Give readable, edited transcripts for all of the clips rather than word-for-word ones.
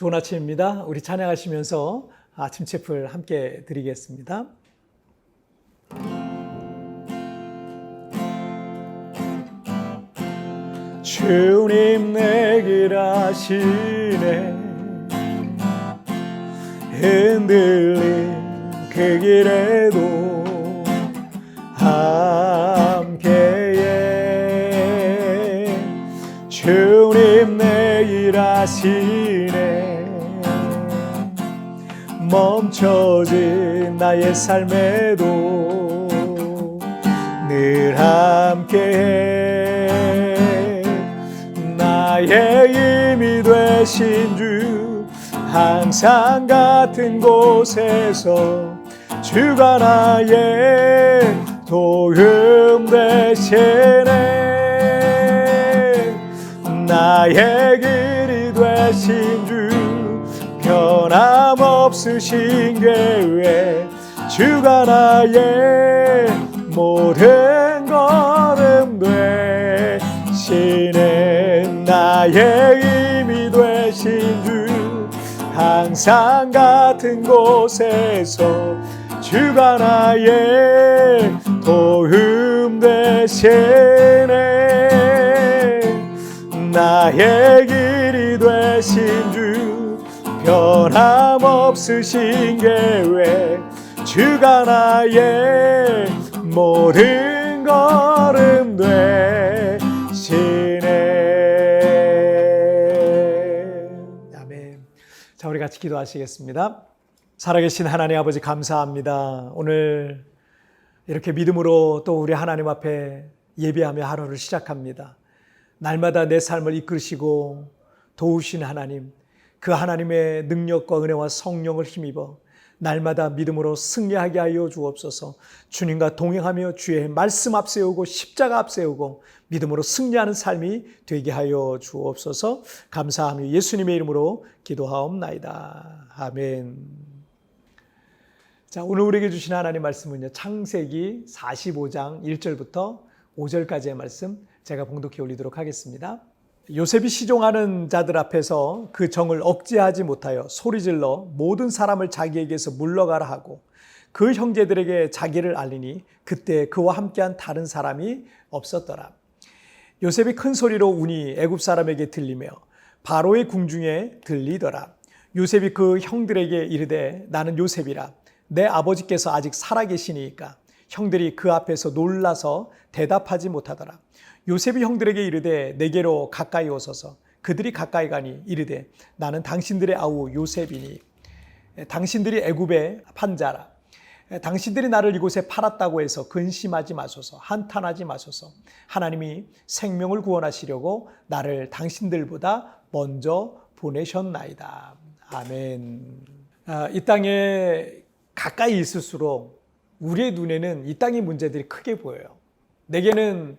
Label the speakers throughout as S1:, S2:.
S1: 좋은 아침입니다. 우리 찬양하시면서 아침 채플 함께 드리겠습니다. 주님 내 길 아시네, 흔들린 그 길에도 함께해. 주님 내 길 아시네, 멈춰진 나의 삶에도 늘 함께해. 나의 힘이 되신 주, 항상 같은 곳에서 주가 나의 도움 되시네. 나의 길이 되신 주, 변함없으신 계획, 주가 나의 모든 걸음 되시네. 나의 힘이 되신 주, 항상 같은 곳에서 주가 나의 도움 되시네. 나의 길이 되신 주, 변함없으신 계획, 주가 나의 모든 걸음 되시네. 아멘. 자, 우리 같이 기도하시겠습니다. 살아계신 하나님 아버지, 감사합니다. 오늘 이렇게 믿음으로 또 우리 하나님 앞에 예배하며 하루를 시작합니다. 날마다 내 삶을 이끌으시고 도우신 하나님, 그 하나님의 능력과 은혜와 성령을 힘입어 날마다 믿음으로 승리하게 하여 주옵소서. 주님과 동행하며 주의 말씀 앞세우고 십자가 앞세우고 믿음으로 승리하는 삶이 되게 하여 주옵소서. 감사하며 예수님의 이름으로 기도하옵나이다. 아멘. 자, 오늘 우리에게 주신 하나님 말씀은요, 창세기 45장 1절부터 5절까지의 말씀 제가 봉독해 올리도록 하겠습니다. 요셉이 시종하는 자들 앞에서 그 정을 억제하지 못하여 소리질러 모든 사람을 자기에게서 물러가라 하고 그 형제들에게 자기를 알리니 그때 그와 함께한 다른 사람이 없었더라. 요셉이 큰 소리로 우니 애굽 사람에게 들리며 바로의 궁중에 들리더라. 요셉이 그 형들에게 이르되 나는 요셉이라. 내 아버지께서 아직 살아계시니까. 형들이 그 앞에서 놀라서 대답하지 못하더라. 요셉이 형들에게 이르되 내게로 가까이 오소서. 그들이 가까이 가니 이르되 나는 당신들의 아우 요셉이니 당신들이 애굽의 판자라. 당신들이 나를 이곳에 팔았다고 해서 근심하지 마소서. 한탄하지 마소서. 하나님이 생명을 구원하시려고 나를 당신들보다 먼저 보내셨나이다. 아멘. 이 땅에 가까이 있을수록 우리의 눈에는 이 땅의 문제들이 크게 보여요. 내게는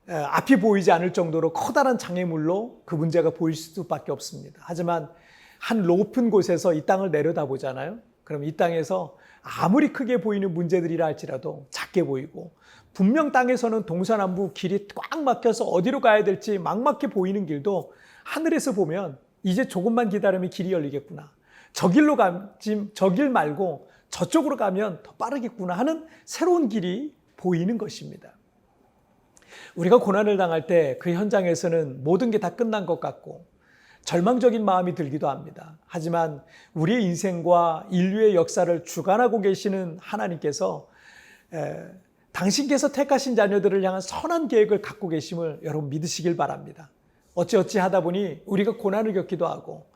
S1: 앞이 보이지 않을 정도로 커다란 장애물로 그 문제가 보일 수밖에 없습니다. 하지만 한 높은 곳에서 이 땅을 내려다보잖아요. 그럼 이 땅에서 아무리 크게 보이는 문제들이라 할지라도 작게 보이고, 분명 땅에서는 동서남북 길이 꽉 막혀서 어디로 가야 될지 막막해 보이는 길도 하늘에서 보면 이제 조금만 기다리면 길이 열리겠구나. 저 길로 가지, 저 길 말고 저쪽으로 가면 더 빠르겠구나 하는 새로운 길이 보이는 것입니다. 우리가 고난을 당할 때 그 현장에서는 모든 게 다 끝난 것 같고 절망적인 마음이 들기도 합니다. 하지만 우리의 인생과 인류의 역사를 주관하고 계시는 하나님께서 당신께서 택하신 자녀들을 향한 선한 계획을 갖고 계심을 여러분 믿으시길 바랍니다. 어찌어찌 하다 보니 우리가 고난을 겪기도 하고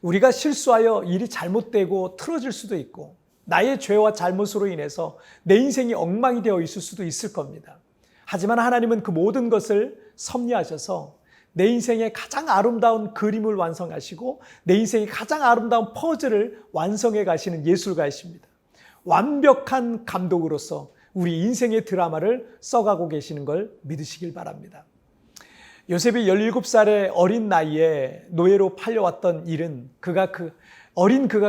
S1: 우리가 실수하여 일이 잘못되고 틀어질 수도 있고 나의 죄와 잘못으로 인해서 내 인생이 엉망이 되어 있을 수도 있을 겁니다. 하지만 하나님은 그 모든 것을 섭리하셔서 내 인생의 가장 아름다운 그림을 완성하시고 내 인생의 가장 아름다운 퍼즐을 완성해 가시는 예술가이십니다. 완벽한 감독으로서 우리 인생의 드라마를 써가고 계시는 걸 믿으시길 바랍니다. 요셉이 17살의 어린 나이에 노예로 팔려왔던 일은 그가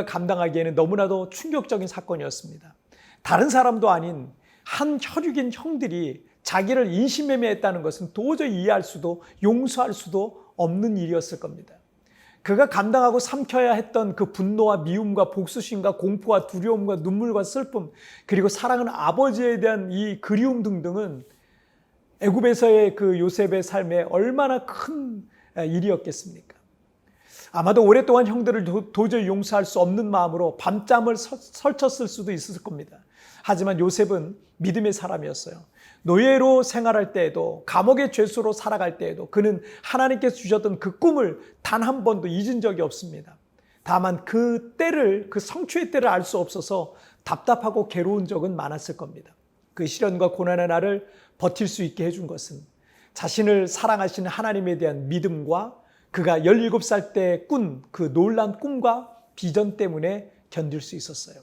S1: 감당하기에는 너무나도 충격적인 사건이었습니다. 다른 사람도 아닌 한 혈육인 형들이 자기를 인신매매했다는 것은 도저히 이해할 수도 용서할 수도 없는 일이었을 겁니다. 그가 감당하고 삼켜야 했던 그 분노와 미움과 복수심과 공포와 두려움과 눈물과 슬픔, 그리고 사랑하는 아버지에 대한 이 그리움 등등은 애굽에서의 그 요셉의 삶에 얼마나 큰 일이었겠습니까? 아마도 오랫동안 형들을 도저히 용서할 수 없는 마음으로 밤잠을 설쳤을 수도 있었을 겁니다. 하지만 요셉은 믿음의 사람이었어요. 노예로 생활할 때에도, 감옥의 죄수로 살아갈 때에도 그는 하나님께서 주셨던 그 꿈을 단 한 번도 잊은 적이 없습니다. 다만 그 때를, 그 성취의 때를 알 수 없어서 답답하고 괴로운 적은 많았을 겁니다. 그 시련과 고난의 날을 버틸 수 있게 해준 것은 자신을 사랑하시는 하나님에 대한 믿음과 그가 17살 때 꾼 그 놀라운 꿈과 비전 때문에 견딜 수 있었어요.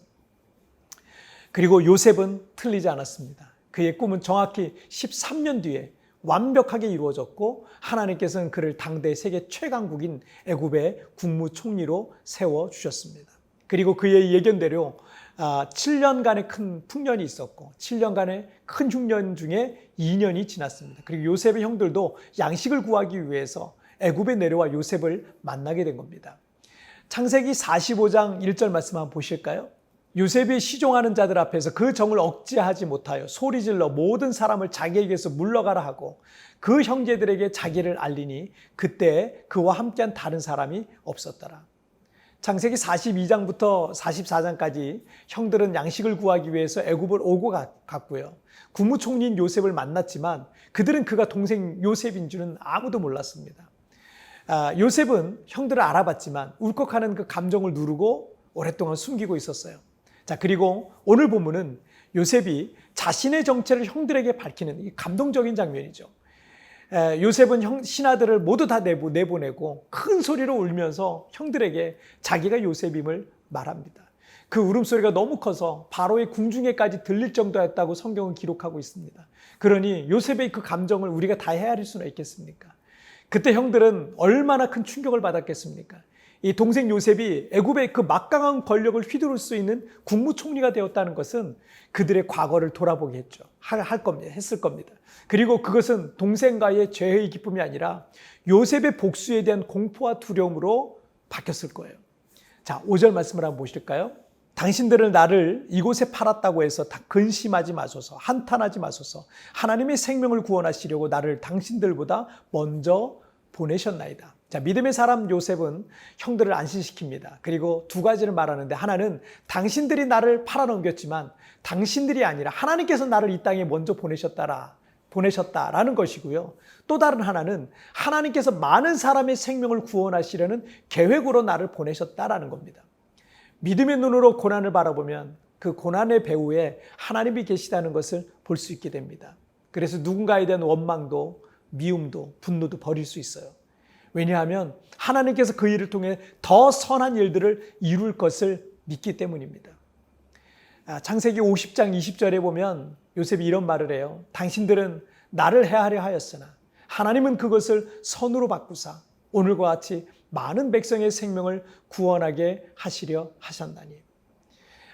S1: 그리고 요셉은 틀리지 않았습니다. 그의 꿈은 정확히 13년 뒤에 완벽하게 이루어졌고 하나님께서는 그를 당대 세계 최강국인 애굽의 국무총리로 세워주셨습니다. 그리고 그의 예견대로 7년간의 큰 풍년이 있었고 7년간의 큰 흉년 중에 2년이 지났습니다. 그리고 요셉의 형들도 양식을 구하기 위해서 애굽에 내려와 요셉을 만나게 된 겁니다. 창세기 45장 1절 말씀 한번 보실까요? 요셉이 시종하는 자들 앞에서 그 정을 억제하지 못하여 소리질러 모든 사람을 자기에게서 물러가라 하고 그 형제들에게 자기를 알리니 그때 그와 함께한 다른 사람이 없었더라. 창세기 42장부터 44장까지 형들은 양식을 구하기 위해서 애굽을 오고 갔고요. 국무총리인 요셉을 만났지만 그들은 그가 동생 요셉인 줄은 아무도 몰랐습니다. 요셉은 형들을 알아봤지만 울컥하는 그 감정을 누르고 오랫동안 숨기고 있었어요. 자, 그리고 오늘 본문은 요셉이 자신의 정체를 형들에게 밝히는 이 감동적인 장면이죠. 요셉은 신하들을 모두 다 내보내고 큰 소리로 울면서 형들에게 자기가 요셉임을 말합니다. 그 울음소리가 너무 커서 바로의 궁중에까지 들릴 정도였다고 성경은 기록하고 있습니다. 그러니 요셉의 그 감정을 우리가 다 헤아릴 수는 있겠습니까? 그때 형들은 얼마나 큰 충격을 받았겠습니까? 이 동생 요셉이 애굽의 그 막강한 권력을 휘두를 수 있는 국무총리가 되었다는 것은 그들의 과거를 돌아보게 했을 겁니다. 그리고 그것은 동생과의 죄의 기쁨이 아니라 요셉의 복수에 대한 공포와 두려움으로 바뀌었을 거예요. 자, 5절 말씀을 한번 보실까요? 당신들은 나를 이곳에 팔았다고 해서 다 근심하지 마소서, 한탄하지 마소서. 하나님의 생명을 구원하시려고 나를 당신들보다 먼저 보내셨나이다. 자, 믿음의 사람 요셉은 형들을 안심시킵니다. 그리고 두 가지를 말하는데, 하나는 당신들이 나를 팔아넘겼지만 당신들이 아니라 하나님께서 나를 이 땅에 먼저 보내셨다라는 것이고요. 또 다른 하나는 하나님께서 많은 사람의 생명을 구원하시려는 계획으로 나를 보내셨다라는 겁니다. 믿음의 눈으로 고난을 바라보면 그 고난의 배후에 하나님이 계시다는 것을 볼 수 있게 됩니다. 그래서 누군가에 대한 원망도 미움도 분노도 버릴 수 있어요. 왜냐하면 하나님께서 그 일을 통해 더 선한 일들을 이룰 것을 믿기 때문입니다. 창세기 50장 20절에 보면 요셉이 이런 말을 해요. 당신들은 나를 해하려 하였으나 하나님은 그것을 선으로 바꾸사 오늘과 같이 많은 백성의 생명을 구원하게 하시려 하셨나니.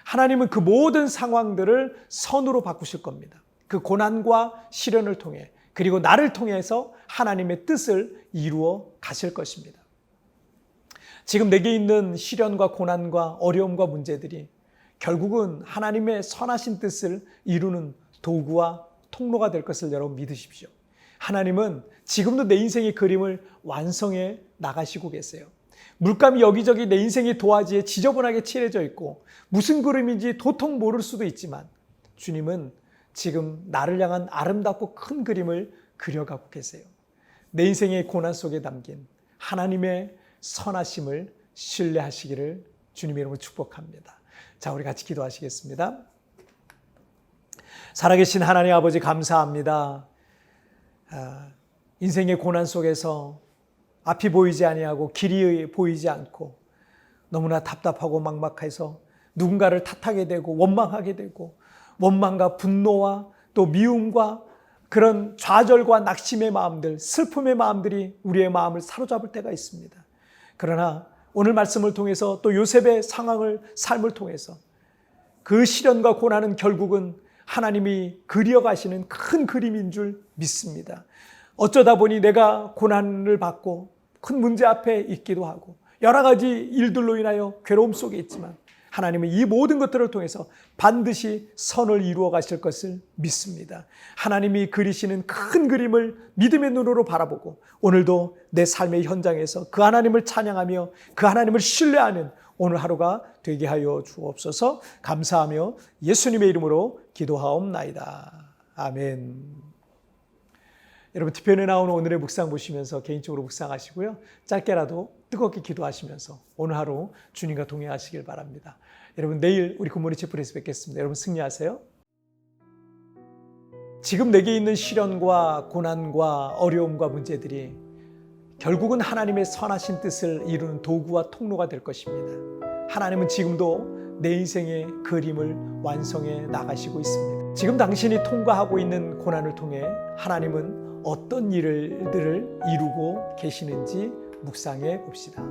S1: 하나님은 그 모든 상황들을 선으로 바꾸실 겁니다. 그 고난과 시련을 통해, 그리고 나를 통해서 하나님의 뜻을 이루어 가실 것입니다. 지금 내게 있는 시련과 고난과 어려움과 문제들이 결국은 하나님의 선하신 뜻을 이루는 도구와 통로가 될 것을 여러분 믿으십시오. 하나님은 지금도 내 인생의 그림을 완성해 나가시고 계세요. 물감이 여기저기 내 인생의 도화지에 지저분하게 칠해져 있고 무슨 그림인지 도통 모를 수도 있지만 주님은 지금 나를 향한 아름답고 큰 그림을 그려가고 계세요. 내 인생의 고난 속에 담긴 하나님의 선하심을 신뢰하시기를 주님의 이름으로 축복합니다. 자, 우리 같이 기도하시겠습니다. 살아계신 하나님 아버지 감사합니다. 인생의 고난 속에서 앞이 보이지 아니하고 길이 보이지 않고 너무나 답답하고 막막해서 누군가를 탓하게 되고 원망하게 되고 원망과 분노와 또 미움과 그런 좌절과 낙심의 마음들, 슬픔의 마음들이 우리의 마음을 사로잡을 때가 있습니다. 그러나 오늘 말씀을 통해서 또 요셉의 삶을 통해서 그 시련과 고난은 결국은 하나님이 그려가시는 큰 그림인 줄 믿습니다. 어쩌다 보니 내가 고난을 받고 큰 문제 앞에 있기도 하고 여러 가지 일들로 인하여 괴로움 속에 있지만 하나님은 이 모든 것들을 통해서 반드시 선을 이루어 가실 것을 믿습니다. 하나님이 그리시는 큰 그림을 믿음의 눈으로 바라보고 오늘도 내 삶의 현장에서 그 하나님을 찬양하며 그 하나님을 신뢰하는 오늘 하루가 되게 하여 주옵소서. 감사하며 예수님의 이름으로 기도하옵나이다. 아멘. 여러분 티편에 나오는 오늘의 묵상 보시면서 개인적으로 묵상하시고요. 짧게라도 뜨겁게 기도하시면서 오늘 하루 주님과 동행하시길 바랍니다. 여러분 내일 우리 굿모닝 채플에서 뵙겠습니다. 여러분 승리하세요. 지금 내게 있는 시련과 고난과 어려움과 문제들이 결국은 하나님의 선하신 뜻을 이루는 도구와 통로가 될 것입니다. 하나님은 지금도 내 인생의 그림을 완성해 나가시고 있습니다. 지금 당신이 통과하고 있는 고난을 통해 하나님은 어떤 일들을 이루고 계시는지 묵상해 봅시다.